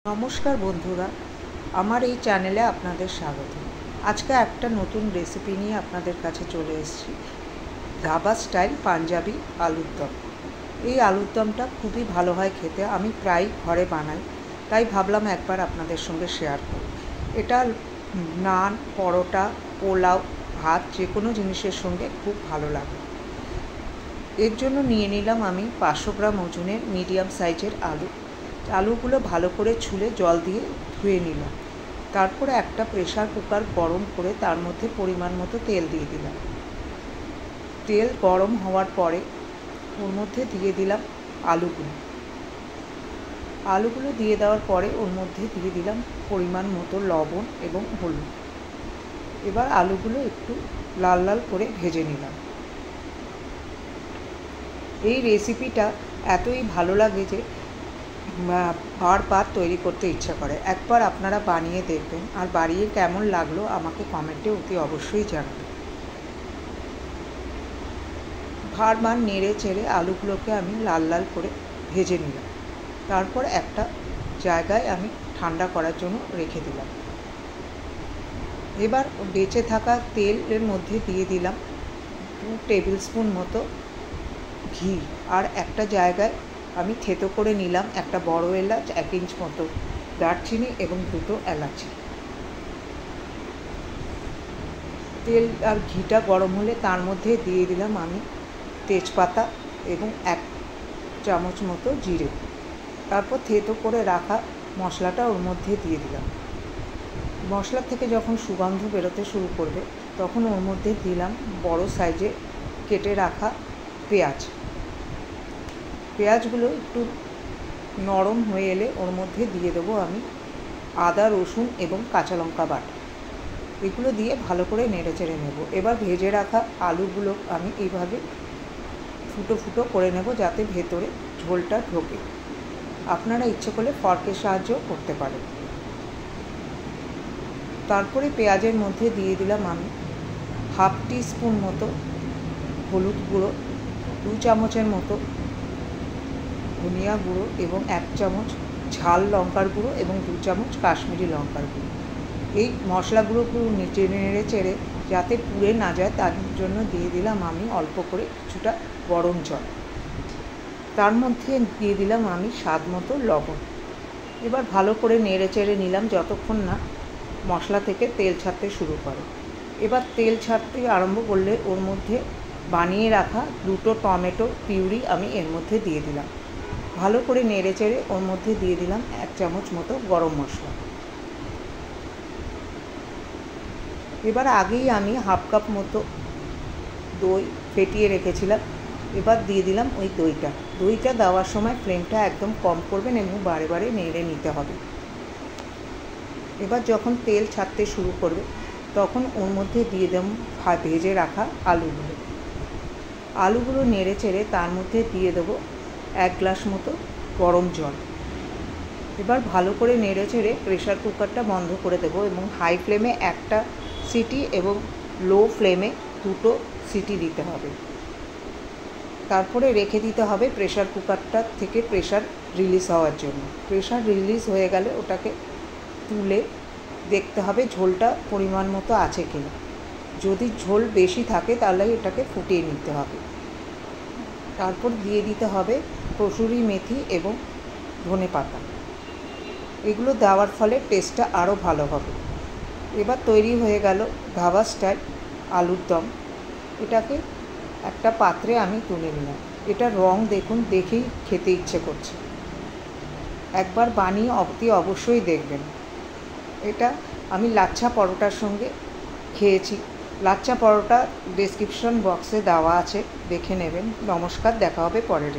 নমস্কার বন্ধুরা, আমার এই চ্যানেলে আপনাদের স্বাগত। আজকে একটা নতুন রেসিপি নিয়ে আপনাদের কাছে চলে এসেছি। ধাবা স্টাইল পাঞ্জাবি আলুর দম। এই আলুর দমটা খুবই ভালো হয় খেতে, আমি প্রায় ঘরে বানাই, তাই ভাবলাম একবার আপনাদের সঙ্গে শেয়ার করি। এটা নান, পরোটা, পোলাও, ভাত যে কোনো জিনিসের সঙ্গে খুব ভালো লাগে। এর জন্য নিয়ে নিলাম আমি 500 গ্রাম ওজনের মিডিয়াম সাইজের আলুগুলো ভালো করে ছুলে জল দিয়ে ধুয়ে নিলাম। তারপরে একটা প্রেসার কুকার গরম করে তার মধ্যে পরিমাণ মতো তেল দিয়ে দিলাম। তেল গরম হওয়ার পরে ওর মধ্যে দিয়ে দিলাম আলুগুলো দিয়ে দেওয়ার পরে ওর মধ্যে দিয়ে দিলাম পরিমাণ মতো লবণ এবং হলুদ। এবার আলুগুলো একটু লাল লাল করে ভেজে নিলাম। এই রেসিপিটা এতই ভালো লাগে যে বারবার তৈরি করতে ইচ্ছা করে। একবার আপনারা বানিয়ে দেখবেন, আর বানিয়ে কেমন লাগলো আমাকে কমেন্টে অতি অবশ্যই জানাবেন। বারবার নেড়ে চেড়ে আলুগুলোকে আমি লাল লাল করে ভেজে নিলাম। তারপর একটা জায়গায় আমি ঠান্ডা করার জন্য রেখে দিলাম। এবার বেঁচে থাকা তেলের মধ্যে দিয়ে দিলাম 2 টেবিল স্পুন মতো ঘি, আর একটা জায়গায় আমি থেতো করে নিলাম একটা বড় এলাচ, 1 ইঞ্চ মতো দারচিনি এবং 2টো এলাচি। তেল আর ঘিটা গরম হলে তার মধ্যে দিয়ে দিলাম আমি তেজপাতা এবং 1 চামচ মতো জিরে। তারপর থেতো করে রাখা মশলাটা ওর মধ্যে দিয়ে দিলাম। মশলা থেকে যখন সুগন্ধ বেরোতে শুরু করবে তখন ওর মধ্যে দিলাম বড় সাইজে কেটে রাখা পেঁয়াজগুলো একটু নরম হয়ে এলে ওর মধ্যে দিয়ে দেবো আমি আদা, রসুন এবং কাঁচা লঙ্কা বাটা। এগুলো দিয়ে ভালো করে নেড়ে চেড়ে নেব। এবার ভেজে রাখা আলুগুলো আমি এইভাবে ফুটো ফুটো করে নেব যাতে ভেতরে ঝোলটা ঢোকে। আপনারা ইচ্ছে করলে ফর্কের সাহায্যও করতে পারেন। তারপরে পেঁয়াজের মধ্যে দিয়ে দিলাম আমি 1/2 টিস্পুন মতো হলুদ গুঁড়ো, 2 চামচের মতো ধনিয়া গুঁড়ো এবং 1 চামচ ঝাল লঙ্কার গুঁড়ো এবং 2 চামচ কাশ্মীরি লঙ্কার গুঁড়ো। এই মশলাগুলো নেড়ে চেড়ে যাতে পুড়ে না যায় তার জন্য দিয়ে দিলাম আমি অল্প করে কিছুটা গরম জল। তার মধ্যে দিয়ে দিলাম আমি স্বাদ মতো লবণ। এবার ভালো করে নেড়ে চেড়ে নিলাম যতক্ষণ না মশলা থেকে তেল ছাড়তে শুরু করে। এবার তেল ছাড়তে আরম্ভ করলে ওর মধ্যে বানিয়ে রাখা 2টো টমেটো পিউরি আমি এর মধ্যে দিয়ে দিলাম। ভালো করে নেড়ে চেড়ে ওর মধ্যে দিয়ে দিলাম 1 চামচ মতো গরম মশলা। এবার আগেই আমি 1/2 কাপ মতো দই ফেটিয়ে রেখেছিলাম। এবার দিয়ে দিলাম ওই দইটা দেওয়ার সময় ফ্লেমটা একদম কম করবেন এবং বারে বারে নেড়ে নিতে হবে। এবার যখন তেল ছাড়তে শুরু করবে তখন ওর মধ্যে দিয়ে দেব ভেজে রাখা আলুগুলো নেড়ে চেড়ে তার মধ্যে দিয়ে দেবো 1 গ্লাস মতো গরম জল। এবার ভালো করে নেড়ে চেড়ে প্রেসার কুকারটা বন্ধ করে দেবো এবং হাই ফ্লেমে 1টা সিটি এবং লো ফ্লেমে 2টো সিটি দিতে হবে। তারপরে রেখে দিতে হবে প্রেসার কুকারটা থেকে প্রেসার রিলিজ হওয়ার জন্য। প্রেসার রিলিজ হয়ে গেলে ওটাকে তুলে দেখতে হবে ঝোলটা পরিমাণ মতো আছে কিনা। যদি ঝোল বেশি থাকে তাহলে এটাকে ফুটিয়ে নিতে হবে। তারপর দিয়ে দিতে হবে কসুরি মেথি এবং ধনেপাতা। এগুলো দেওয়ার ফলে টেস্টটা আরও ভালো হবে। এবার তৈরি হয়ে গেল ধাবা স্টাইল আলুর দম। এটাকে একটা পাত্রে আমি তুলে নিলাম। এটার রং দেখুন, দেখেই খেতে ইচ্ছে করছে। একবার বানিয়ে অবশ্যই দেখবেন। এটা আমি লাচ্ছা পরোটার সঙ্গে খেয়েছি। লাচ্ছা পরোটা ডেসক্রিপশন বক্সে দেওয়া আছে, দেখে নেবেন। নমস্কার, দেখা হবে পরের।